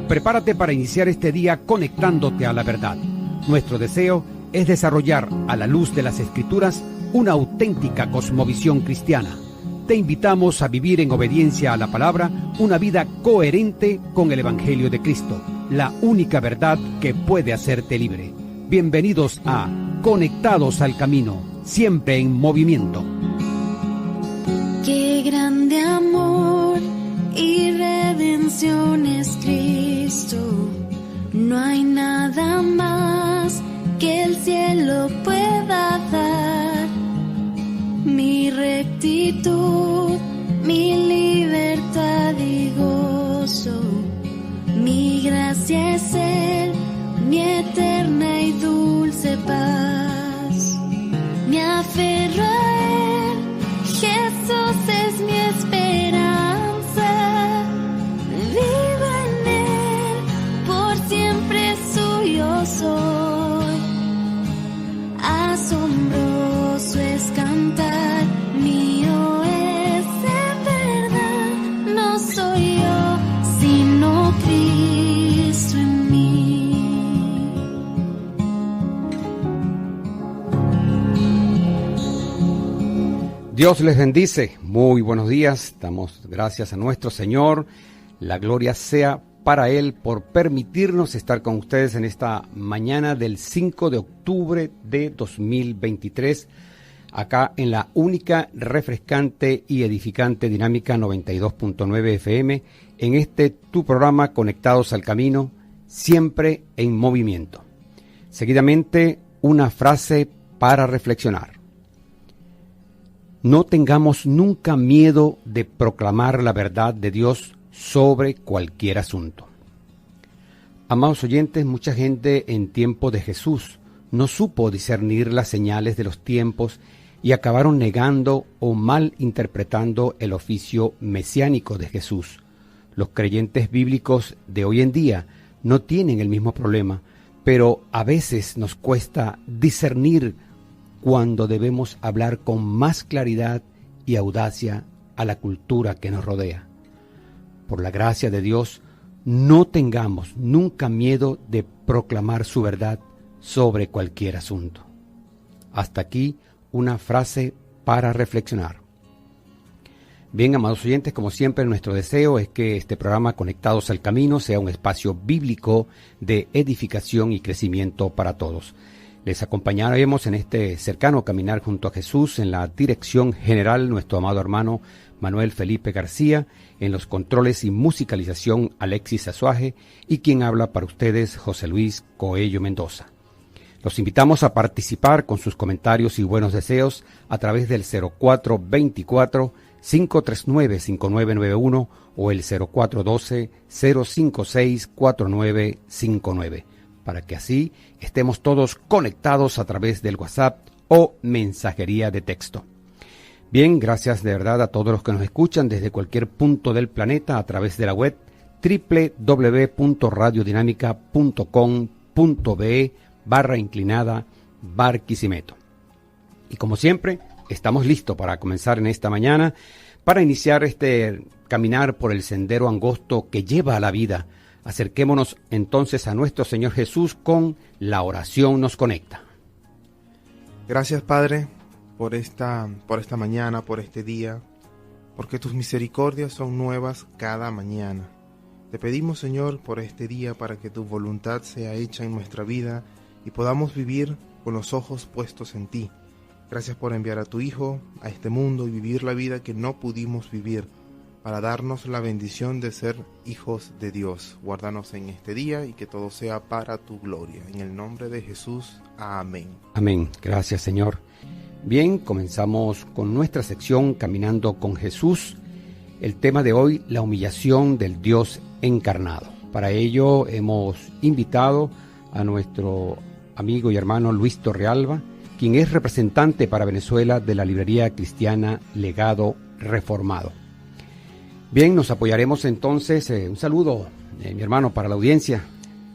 Prepárate para iniciar este día conectándote a la verdad. Nuestro deseo es desarrollar, a la luz de las Escrituras, una auténtica cosmovisión cristiana. Te invitamos a vivir en obediencia a la palabra una vida coherente con el Evangelio de Cristo, la única verdad que puede hacerte libre. Bienvenidos a Conectados al Camino, siempre en movimiento. Qué grande amor y redención es Cristo. No hay nada más que el cielo pueda dar. Mi rectitud, mi libertad y gozo, mi gracia es Él, mi eterna y dulce paz. Me aferro a Él, Jesús es mi esperanza. Vivo en Él, por siempre suyo soy. Asombroso es cantar, mío es en verdad. No soy yo, sino Cristo en mí. Dios les bendice. Muy buenos días. Damos gracias a nuestro Señor. La gloria sea para Él por permitirnos estar con ustedes en esta mañana del 5 de octubre de 2023, acá en la única, refrescante y edificante Dinámica 92.9 FM, en este tu programa Conectados al Camino, siempre en movimiento. Seguidamente, una frase para reflexionar. No tengamos nunca miedo de proclamar la verdad de Dios sobre cualquier asunto. Amados oyentes, mucha gente en tiempo de Jesús no supo discernir las señales de los tiempos y acabaron negando o mal interpretando el oficio mesiánico de Jesús. Los creyentes bíblicos de hoy en día no tienen el mismo problema, pero a veces nos cuesta discernir cuando debemos hablar con más claridad y audacia a la cultura que nos rodea. Por la gracia de Dios, no tengamos nunca miedo de proclamar su verdad sobre cualquier asunto. Hasta aquí una frase para reflexionar. Bien, amados oyentes, como siempre, nuestro deseo es que este programa Conectados al Camino sea un espacio bíblico de edificación y crecimiento para todos. Les acompañaremos en este cercano caminar junto a Jesús. En la dirección general, nuestro amado hermano Manuel Felipe García, en los controles y musicalización Alexis Azuaje, y quien habla para ustedes, José Luis Coello Mendoza. Los invitamos a participar con sus comentarios y buenos deseos a través del 0424-539-5991 o el 0412-056-4959, para que así estemos todos conectados a través del WhatsApp o mensajería de texto. Bien, gracias de verdad a todos los que nos escuchan desde cualquier punto del planeta a través de la web www.radiodinámica.com.be/Barquisimeto. Y como siempre, estamos listos para comenzar en esta mañana, para iniciar este caminar por el sendero angosto que lleva a la vida. Acerquémonos entonces a nuestro Señor Jesús con la oración nos conecta. Gracias, Padre, por esta mañana, por este día, porque tus misericordias son nuevas cada mañana. Te pedimos, Señor, por este día para que tu voluntad sea hecha en nuestra vida y podamos vivir con los ojos puestos en ti. Gracias por enviar a tu Hijo a este mundo y vivir la vida que no pudimos vivir, para darnos la bendición de ser hijos de Dios. Guárdanos en este día y que todo sea para tu gloria. En el nombre de Jesús, amén. Amén. Gracias, Señor. Bien, comenzamos con nuestra sección Caminando con Jesús. El tema de hoy, la humillación del Dios encarnado. Para ello hemos invitado a nuestro amigo y hermano Luis Torrealba, quien es representante para Venezuela de la librería cristiana Legado Reformado. Bien, nos apoyaremos entonces. Un saludo, mi hermano, para la audiencia.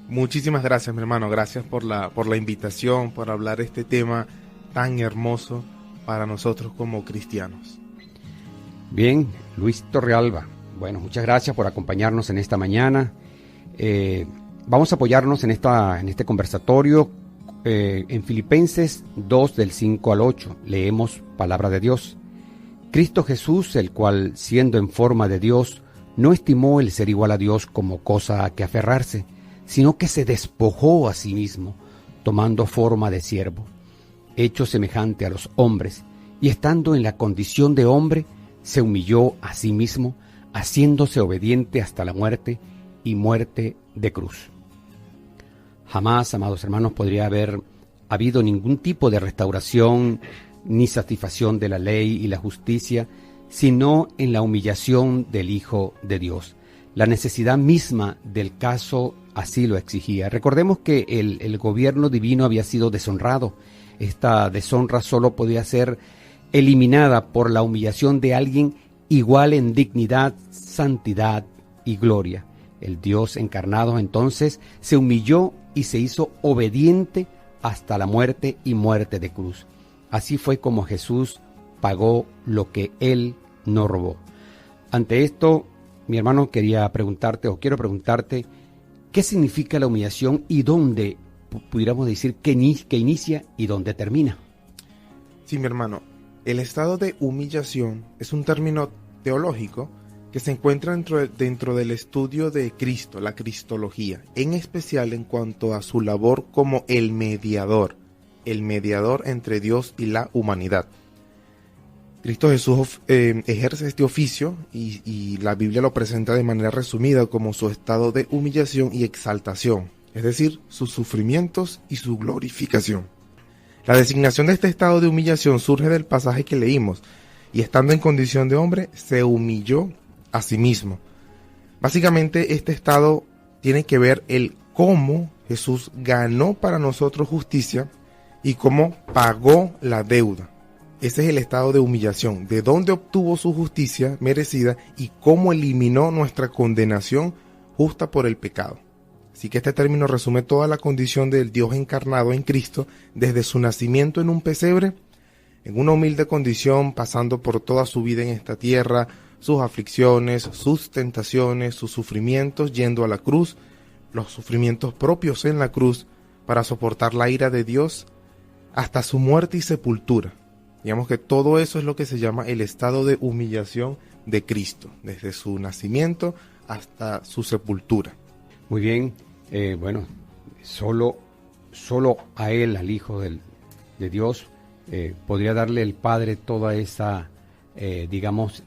Muchísimas gracias, mi hermano. Gracias por la invitación, por hablar este tema tan hermoso para nosotros como cristianos. Bien, Luis Torrealba. Bueno, muchas gracias por acompañarnos en esta mañana. Vamos a apoyarnos en este conversatorio en Filipenses 2 del 5 al 8. Leemos palabra de Dios. Cristo Jesús, el cual, siendo en forma de Dios, no estimó el ser igual a Dios como cosa a que aferrarse, sino que se despojó a sí mismo, tomando forma de siervo, hecho semejante a los hombres, y estando en la condición de hombre, se humilló a sí mismo, haciéndose obediente hasta la muerte y muerte de cruz. Jamás, amados hermanos, podría haber habido ningún tipo de restauración ni satisfacción de la ley y la justicia, sino en la humillación del Hijo de Dios. La necesidad misma del caso así lo exigía. Recordemos que el gobierno divino había sido deshonrado. Esta deshonra solo podía ser eliminada por la humillación de alguien igual en dignidad, santidad y gloria. El Dios encarnado entonces se humilló y se hizo obediente hasta la muerte y muerte de cruz. Así fue como Jesús pagó lo que Él no robó. Ante esto, mi hermano, quiero preguntarte, ¿qué significa la humillación y dónde, pudiéramos decir, que inicia y dónde termina? Sí, mi hermano, el estado de humillación es un término teológico que se encuentra dentro del estudio de Cristo, la cristología, en especial en cuanto a su labor como el mediador entre Dios y la humanidad. Cristo Jesús ejerce este oficio y la Biblia lo presenta de manera resumida como su estado de humillación y exaltación, es decir, sus sufrimientos y su glorificación. La designación de este estado de humillación surge del pasaje que leímos, y estando en condición de hombre, se humilló a sí mismo. Básicamente este estado tiene que ver el cómo Jesús ganó para nosotros justicia y cómo pagó la deuda. Ese es el estado de humillación, de dónde obtuvo su justicia merecida y cómo eliminó nuestra condenación justa por el pecado. Así que este término resume toda la condición del Dios encarnado en Cristo, desde su nacimiento en un pesebre, en una humilde condición, pasando por toda su vida en esta tierra, sus aflicciones, sus tentaciones, sus sufrimientos, yendo a la cruz, los sufrimientos propios en la cruz, para soportar la ira de Dios, hasta su muerte y sepultura. Digamos que todo eso es lo que se llama el estado de humillación de Cristo, desde su nacimiento hasta su sepultura. Muy bien, bueno, solo a Él, al Hijo de Dios, podría darle el Padre toda esa,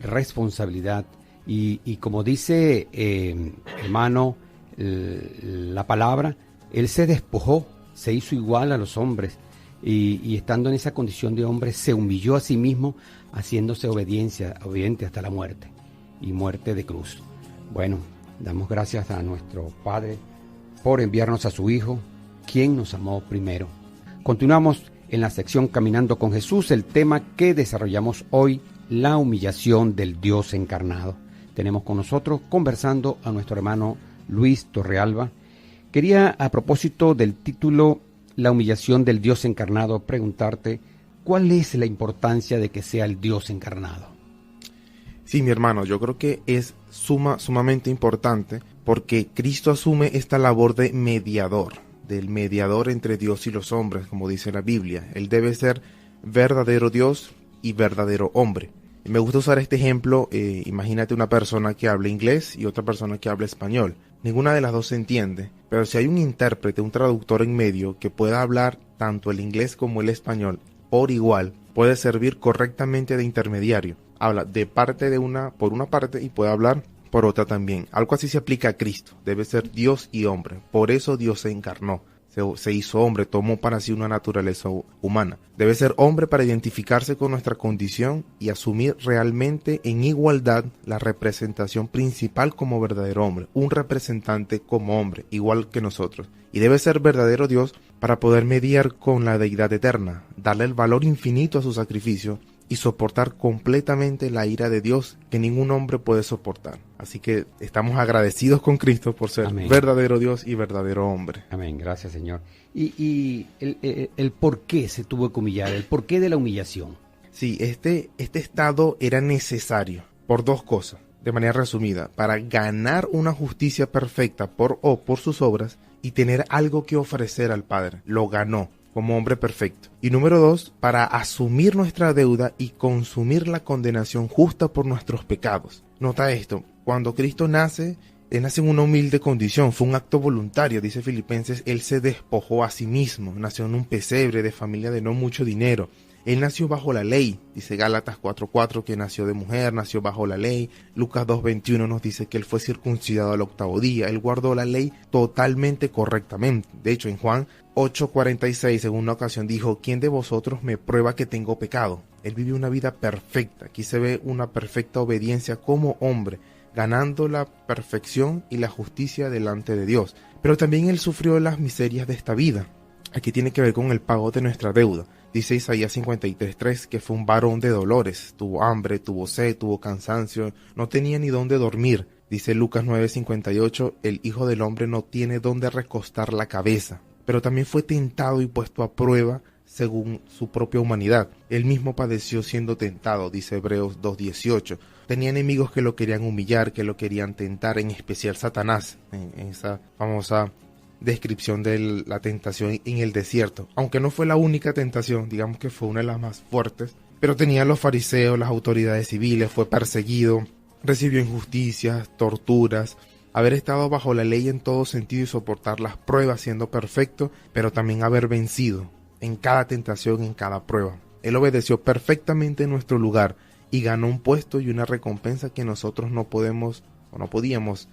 responsabilidad. Y como dice, hermano, la palabra, Él se despojó, se hizo igual a los hombres. Y estando en esa condición de hombre, se humilló a sí mismo, haciéndose obediente hasta la muerte y muerte de cruz. Bueno, damos gracias a nuestro Padre por enviarnos a su Hijo, quien nos amó primero. Continuamos en la sección Caminando con Jesús, el tema que desarrollamos hoy, la humillación del Dios encarnado. Tenemos con nosotros conversando a nuestro hermano Luis Torrealba. Quería, a propósito del título La humillación del Dios encarnado, preguntarte, ¿cuál es la importancia de que sea el Dios encarnado? Sí, mi hermano, yo creo que es sumamente importante porque Cristo asume esta labor de mediador, del mediador entre Dios y los hombres, como dice la Biblia. Él debe ser verdadero Dios y verdadero hombre. Me gusta usar este ejemplo, imagínate una persona que habla inglés y otra persona que habla español. Ninguna de las dos se entiende, pero si hay un intérprete, un traductor en medio que pueda hablar tanto el inglés como el español por igual, puede servir correctamente de intermediario. Habla de parte por una parte y puede hablar por otra también. Algo así se aplica a Cristo, debe ser Dios y hombre. Por eso Dios se encarnó, se hizo hombre, tomó para sí una naturaleza humana. Debe ser hombre para identificarse con nuestra condición y asumir realmente en igualdad la representación principal como verdadero hombre, un representante como hombre, igual que nosotros. Y debe ser verdadero Dios para poder mediar con la deidad eterna, darle el valor infinito a su sacrificio y soportar completamente la ira de Dios que ningún hombre puede soportar. Así que estamos agradecidos con Cristo por ser Amén. Verdadero Dios y verdadero hombre. Amén, gracias Señor. Y el por qué se tuvo que humillar, el porqué de la humillación. Sí, este estado era necesario por dos cosas. de manera resumida, para ganar una justicia perfecta por sus obras y tener algo que ofrecer al Padre. Lo ganó como hombre perfecto. Y número 2, para asumir nuestra deuda y consumir la condenación justa por nuestros pecados. Nota esto, cuando Cristo nace, Él nace en una humilde condición, fue un acto voluntario, dice Filipenses, Él se despojó a sí mismo, nació en un pesebre de familia de no mucho dinero. Él nació bajo la ley, dice Gálatas 4:4 que nació de mujer, nació bajo la ley. Lucas 2:21 nos dice que él fue circuncidado al 8º día. Él guardó la ley totalmente correctamente. De hecho, en Juan 8:46 en una ocasión dijo, ¿quién de vosotros me prueba que tengo pecado? Él vivió una vida perfecta. Aquí se ve una perfecta obediencia como hombre, ganando la perfección y la justicia delante de Dios. Pero también él sufrió las miserias de esta vida. Aquí tiene que ver con el pago de nuestra deuda. Dice Isaías 53:3 que fue un varón de dolores, tuvo hambre, tuvo sed, tuvo cansancio, no tenía ni dónde dormir. Dice Lucas 9:58, el Hijo del Hombre no tiene dónde recostar la cabeza, pero también fue tentado y puesto a prueba según su propia humanidad. Él mismo padeció siendo tentado, dice Hebreos 2:18. Tenía enemigos que lo querían humillar, que lo querían tentar, en especial Satanás, en esa famosa descripción de la tentación en el desierto, aunque no fue la única tentación, digamos que fue una de las más fuertes, pero tenía a los fariseos, las autoridades civiles, fue perseguido, recibió injusticias, torturas, haber estado bajo la ley en todo sentido y soportar las pruebas siendo perfecto, pero también haber vencido en cada tentación, en cada prueba. Él obedeció perfectamente en nuestro lugar y ganó un puesto y una recompensa que nosotros no podemos o no podíamos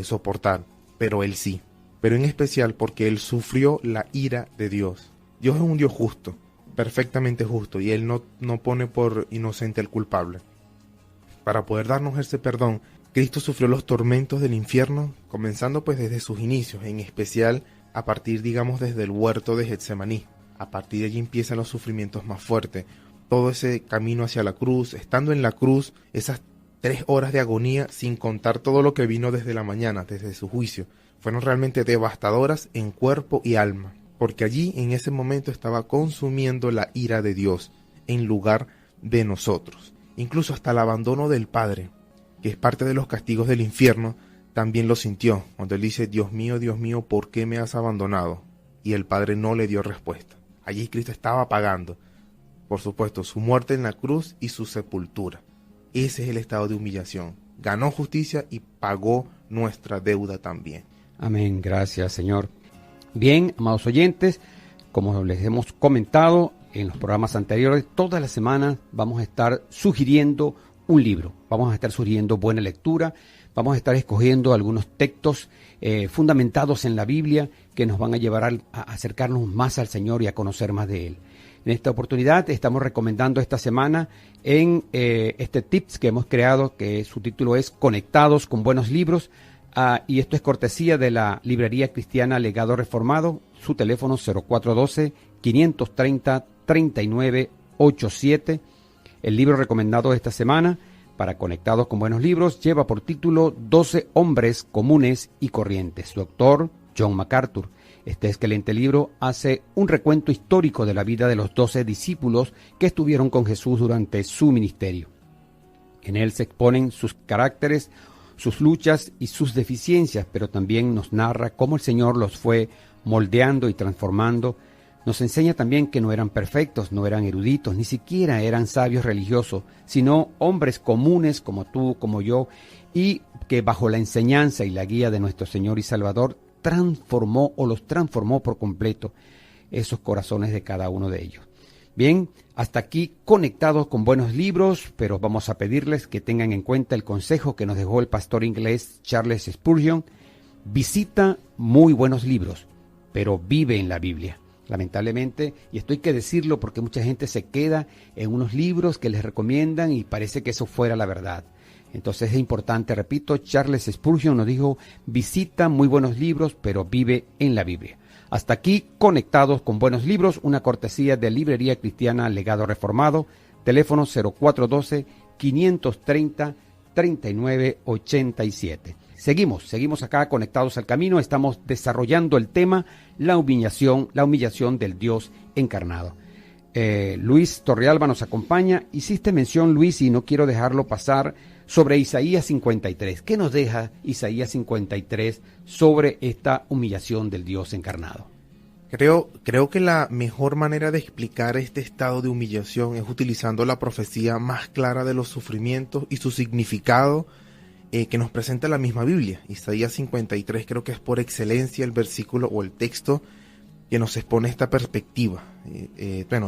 soportar, pero él sí. Pero en especial porque él sufrió la ira de Dios. Dios es un Dios justo, perfectamente justo, y él no pone por inocente al culpable. Para poder darnos ese perdón, Cristo sufrió los tormentos del infierno, comenzando pues desde sus inicios, en especial a partir, digamos, desde el huerto de Getsemaní. A partir de allí empiezan los sufrimientos más fuertes. Todo ese camino hacia la cruz, estando en la cruz, esas 3 horas de agonía, sin contar todo lo que vino desde la mañana, desde su juicio, fueron realmente devastadoras en cuerpo y alma, porque allí en ese momento estaba consumiendo la ira de Dios en lugar de nosotros. Incluso hasta el abandono del Padre, que es parte de los castigos del infierno, también lo sintió, cuando él dice, Dios mío, ¿por qué me has abandonado? Y el Padre no le dio respuesta. Allí Cristo estaba pagando, por supuesto, su muerte en la cruz y su sepultura. Ese es el estado de humillación. Ganó justicia y pagó nuestra deuda también. Amén, gracias Señor. Bien, amados oyentes, como les hemos comentado en los programas anteriores, todas las semanas vamos a estar sugiriendo un libro, vamos a estar sugiriendo buena lectura, vamos a estar escogiendo algunos textos fundamentados en la Biblia que nos van a llevar a acercarnos más al Señor y a conocer más de Él. En esta oportunidad estamos recomendando esta semana en este tips que hemos creado, que su título es Conectados con Buenos Libros, y esto es cortesía de la librería cristiana Legado Reformado, su teléfono 0412-530-3987. El libro recomendado esta semana para Conectados con Buenos Libros lleva por título 12 hombres comunes y corrientes. Su autor, John MacArthur. Este excelente libro hace un recuento histórico de la vida de los 12 discípulos que estuvieron con Jesús durante su ministerio. En él se exponen sus caracteres, sus luchas y sus deficiencias, pero también nos narra cómo el Señor los fue moldeando y transformando. Nos enseña también que no eran perfectos, no eran eruditos, ni siquiera eran sabios religiosos, sino hombres comunes como tú, como yo, y que bajo la enseñanza y la guía de nuestro Señor y Salvador transformó o los transformó por completo esos corazones de cada uno de ellos. Bien, hasta aquí Conectados con Buenos Libros, pero vamos a pedirles que tengan en cuenta el consejo que nos dejó el pastor inglés Charles Spurgeon. Visita muy buenos libros, pero vive en la Biblia. Lamentablemente, y esto hay que decirlo porque mucha gente se queda en unos libros que les recomiendan y parece que eso fuera la verdad. Entonces es importante, repito, Charles Spurgeon nos dijo, visita muy buenos libros, pero vive en la Biblia. Hasta aquí, Conectados con Buenos Libros, una cortesía de Librería Cristiana Legado Reformado, teléfono 0412-530-3987. Seguimos acá conectados al camino, estamos desarrollando el tema, la humillación del Dios encarnado. Luis Torrealba nos acompaña. Hiciste mención, Luis, y no quiero dejarlo pasar, sobre Isaías 53. ¿Qué nos deja Isaías 53 sobre esta humillación del Dios encarnado? Creo que la mejor manera de explicar este estado de humillación es utilizando la profecía más clara de los sufrimientos y su significado que nos presenta la misma Biblia. Isaías 53 creo que es por excelencia el versículo o el texto que nos expone esta perspectiva.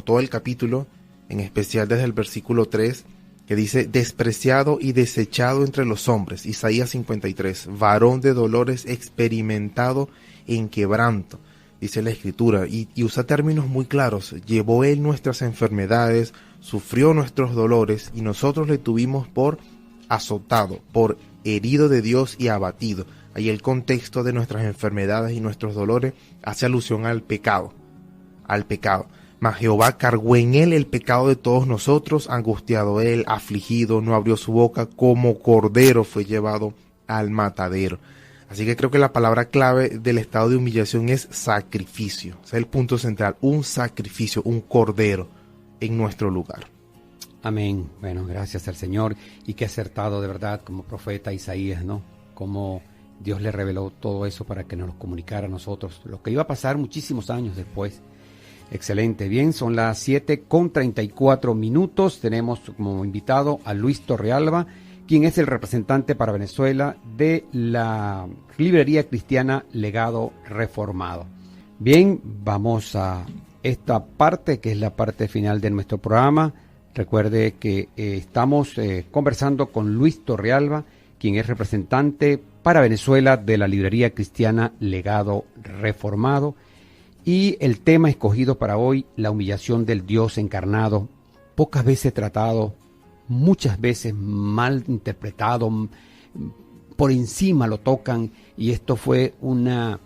Todo el capítulo, en especial desde el versículo 3, que dice: despreciado y desechado entre los hombres. Isaías 53, varón de dolores, experimentado en quebranto. Dice la Escritura, y usa términos muy claros: llevó él nuestras enfermedades, sufrió nuestros dolores, y nosotros le tuvimos por azotado, por herido de Dios y abatido. Ahí el contexto de nuestras enfermedades y nuestros dolores hace alusión al pecado. Mas Jehová cargó en él el pecado de todos nosotros, angustiado él, afligido, no abrió su boca, como cordero fue llevado al matadero. Así que creo que la palabra clave del estado de humillación es sacrificio. Ese es el punto central, un sacrificio, un cordero en nuestro lugar. Amén. Bueno, gracias al Señor. Y qué acertado de verdad como profeta Isaías, ¿no? Como Dios le reveló todo eso para que nos lo comunicara a nosotros, lo que iba a pasar muchísimos años después. Excelente. Bien, son las 7:34. Tenemos como invitado a Luis Torrealba, quien es el representante para Venezuela de la librería cristiana Legado Reformado. Bien, vamos a esta parte, que es la parte final de nuestro programa. Recuerde que estamos conversando con Luis Torrealba, quien es representante para Venezuela de la librería cristiana Legado Reformado. Y el tema escogido para hoy, la humillación del Dios encarnado, pocas veces tratado, muchas veces mal interpretado, por encima lo tocan, y esto fue una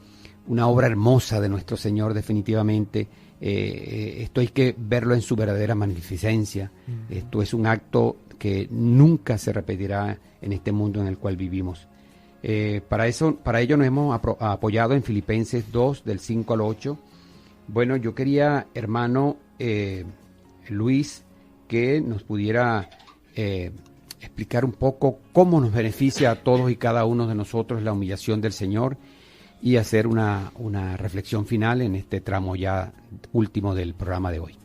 obra hermosa de nuestro Señor definitivamente. Esto hay que verlo en su verdadera magnificencia. Esto es un acto que nunca se repetirá en este mundo en el cual vivimos. Para ello nos hemos apoyado en Filipenses 2, del 5 al 8. Bueno, yo quería, hermano Luis, que nos pudiera explicar un poco cómo nos beneficia a todos y cada uno de nosotros la humillación del Señor, y hacer una reflexión final en este tramo ya último del programa de hoy.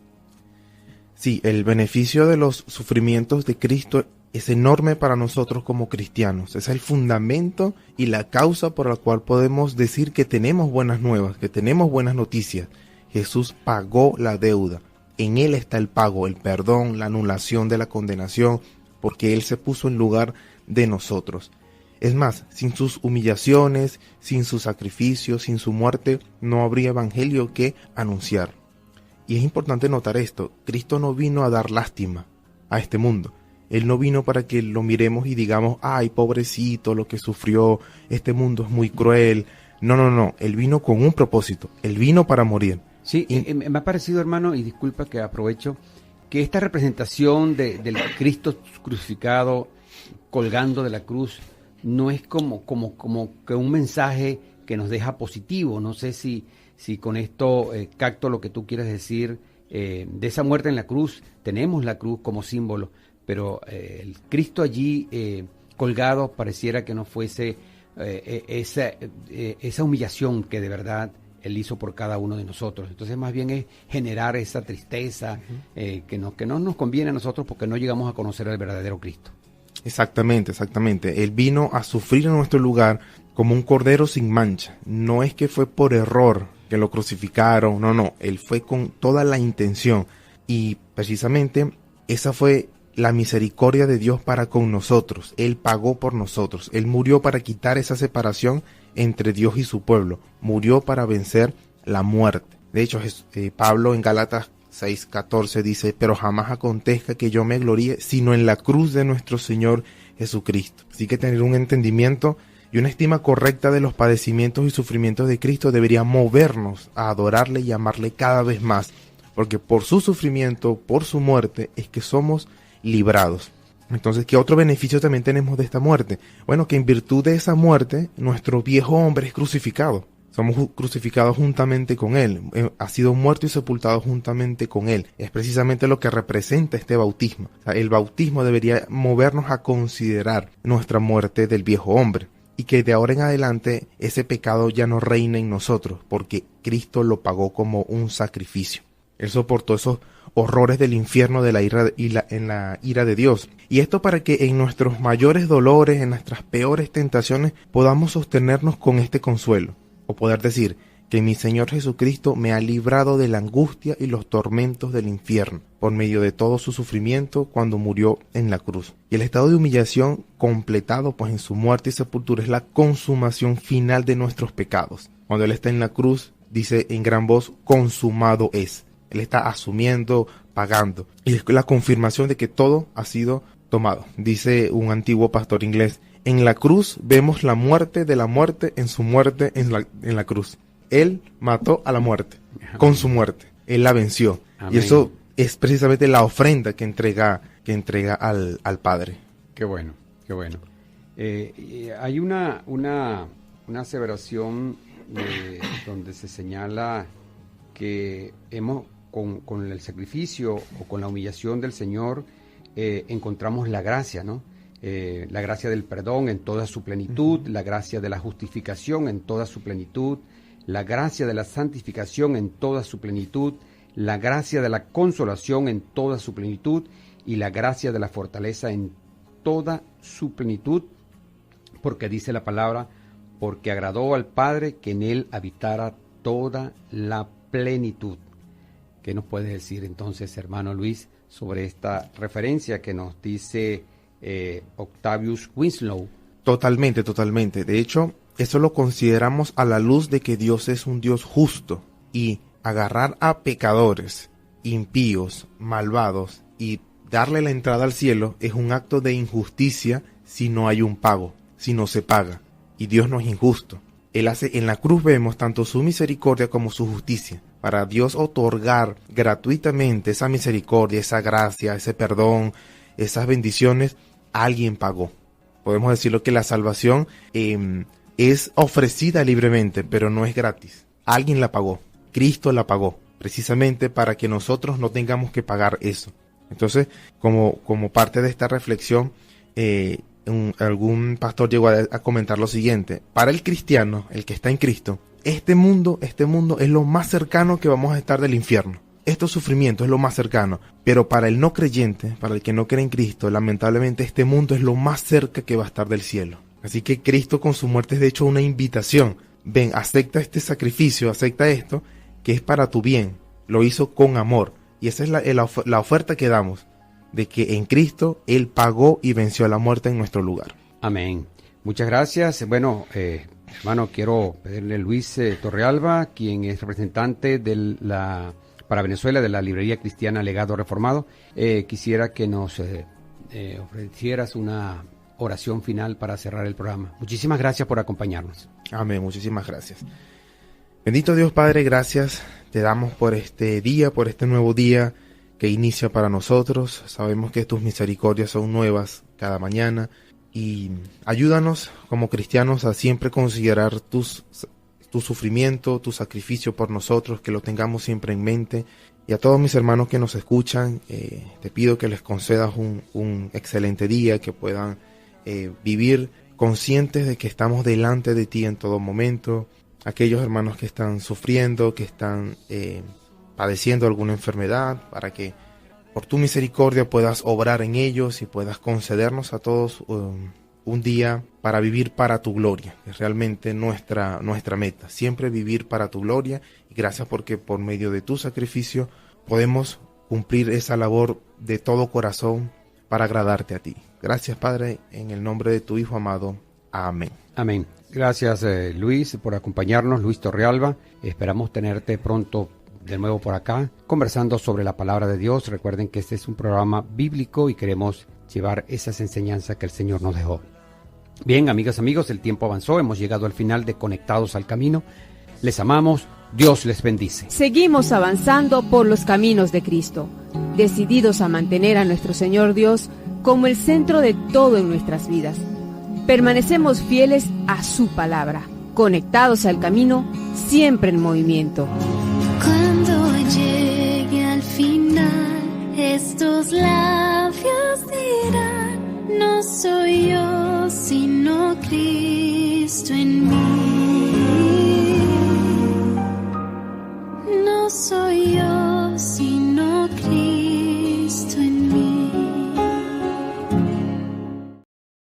Sí, el beneficio de los sufrimientos de Cristo es enorme para nosotros como cristianos. Es el fundamento y la causa por la cual podemos decir que tenemos buenas nuevas, que tenemos buenas noticias. Jesús pagó la deuda. En Él está el pago, el perdón, la anulación de la condenación, porque Él se puso en lugar de nosotros. Es más, sin sus humillaciones, sin su sacrificio, sin su muerte, no habría evangelio que anunciar. Y es importante notar esto: Cristo no vino a dar lástima a este mundo. Él no vino para que lo miremos y digamos: ay, pobrecito, lo que sufrió, este mundo es muy cruel. No. Él vino con un propósito. Él vino para morir. Sí, me ha parecido, hermano, y disculpa que aprovecho, que esta representación del Cristo crucificado, colgando de la cruz, no es como que un mensaje que nos deja positivo. No sé si con esto capto lo que tú quieres decir, de esa muerte en la cruz. Tenemos la cruz como símbolo, pero el Cristo allí colgado pareciera que no fuese esa humillación que de verdad Él hizo por cada uno de nosotros. Entonces más bien es generar esa tristeza que no nos conviene a nosotros, porque no llegamos a conocer al verdadero Cristo. Exactamente. Él vino a sufrir en nuestro lugar como un cordero sin mancha. No es que fue por error que lo crucificaron, no. Él fue con toda la intención. Y precisamente esa fue la misericordia de Dios para con nosotros. Él pagó por nosotros. Él murió para quitar esa separación entre Dios y su pueblo. Murió para vencer la muerte. De hecho, Pablo en Gálatas 6:14 dice: pero jamás acontezca que yo me gloríe sino en la cruz de nuestro Señor Jesucristo. Así que tener un entendimiento y una estima correcta de los padecimientos y sufrimientos de Cristo debería movernos a adorarle y amarle cada vez más, porque por su sufrimiento, por su muerte, es que somos librados. Entonces, ¿qué otro beneficio también tenemos de esta muerte? Bueno, que en virtud de esa muerte, nuestro viejo hombre es crucificado. Somos crucificados juntamente con Él, ha sido muerto y sepultado juntamente con Él. Es precisamente lo que representa este bautismo. O sea, el bautismo debería movernos a considerar nuestra muerte del viejo hombre, y que de ahora en adelante ese pecado ya no reina en nosotros, porque Cristo lo pagó como un sacrificio. Él soportó esos horrores del infierno, de la ira en la ira de Dios. Y esto para que en nuestros mayores dolores, en nuestras peores tentaciones, podamos sostenernos con este consuelo, o poder decir que mi Señor Jesucristo me ha librado de la angustia y los tormentos del infierno, por medio de todo su sufrimiento cuando murió en la cruz. Y el estado de humillación completado pues en su muerte y sepultura es la consumación final de nuestros pecados. Cuando Él está en la cruz, dice en gran voz, consumado es. Él está asumiendo, pagando. Y es la confirmación de que todo ha sido tomado. Dice un antiguo pastor inglés, en la cruz vemos la muerte de la muerte en su muerte en la cruz. Él mató a la muerte. Amén. Con su muerte. Él la venció. Amén. Y eso es precisamente la ofrenda que entrega al Padre. Qué bueno, qué bueno. Hay una aseveración donde se señala que hemos con el sacrificio o con la humillación del Señor encontramos la gracia, ¿no? La gracia del perdón en toda su plenitud, la gracia de la justificación en toda su plenitud, la gracia de la santificación en toda su plenitud, la gracia de la consolación en toda su plenitud y la gracia de la fortaleza en toda su plenitud, porque dice la palabra, porque agradó al Padre que en él habitara toda la plenitud. ¿Qué nos puedes decir entonces, hermano Luis, sobre esta referencia que nos dice Octavius Winslow? Totalmente. De hecho, eso lo consideramos a la luz de que Dios es un Dios justo, y agarrar a pecadores, impíos, malvados y darle la entrada al cielo es un acto de injusticia si no hay un pago, si no se paga. Y Dios no es injusto. Él hace, en la cruz vemos tanto su misericordia como su justicia. Para Dios otorgar gratuitamente esa misericordia, esa gracia, ese perdón, esas bendiciones, alguien pagó. Podemos decirlo que la salvación es ofrecida libremente, pero no es gratis. Alguien la pagó. Cristo la pagó, precisamente para que nosotros no tengamos que pagar eso. Entonces, como parte de esta reflexión, algún pastor llegó a comentar lo siguiente: para el cristiano, el que está en Cristo, este mundo es lo más cercano que vamos a estar del infierno. Estos sufrimientos es lo más cercano, pero para el no creyente, para el que no cree en Cristo, lamentablemente este mundo es lo más cerca que va a estar del cielo. Así que Cristo con su muerte es de hecho una invitación. Ven, acepta este sacrificio, acepta esto, que es para tu bien. Lo hizo con amor. Y esa es la oferta que damos, de que en Cristo Él pagó y venció a la muerte en nuestro lugar. Amén. Muchas gracias. Bueno, hermano, quiero pedirle a Luis Torrealba, quien es representante para Venezuela de la librería cristiana Legado Reformado. Quisiera que nos ofrecieras una oración final para cerrar el programa. Muchísimas gracias por acompañarnos. Amén, muchísimas gracias. Bendito Dios Padre, gracias te damos por este día, por este nuevo día que inicia para nosotros. Sabemos que tus misericordias son nuevas cada mañana, y ayúdanos como cristianos a siempre considerar tu sufrimiento, tu sacrificio por nosotros, que lo tengamos siempre en mente. Y a todos mis hermanos que nos escuchan, te pido que les concedas un excelente día, que puedan vivir conscientes de que estamos delante de ti en todo momento. Aquellos hermanos que están sufriendo, que están padeciendo alguna enfermedad, para que por tu misericordia puedas obrar en ellos y puedas concedernos a todos un día para vivir para tu gloria, que es realmente nuestra meta, siempre vivir para tu gloria. Y gracias porque por medio de tu sacrificio podemos cumplir esa labor de todo corazón para agradarte a ti. Gracias, Padre, en el nombre de tu Hijo amado. Amén. Amén. Gracias, Luis, por acompañarnos, Luis Torrealba. Esperamos tenerte pronto de nuevo por acá, conversando sobre la palabra de Dios. Recuerden que este es un programa bíblico y queremos llevar esas enseñanzas que el Señor nos dejó. Bien, amigas, amigos, el tiempo avanzó. Hemos llegado al final de Conectados al Camino. Les amamos. Dios les bendice. Seguimos avanzando por los caminos de Cristo, decididos a mantener a nuestro Señor Dios como el centro de todo en nuestras vidas. Permanecemos fieles a su palabra, conectados al camino, siempre en movimiento. Cuando llegue al final, estos labios dirán: no soy yo, sino Cristo en mí.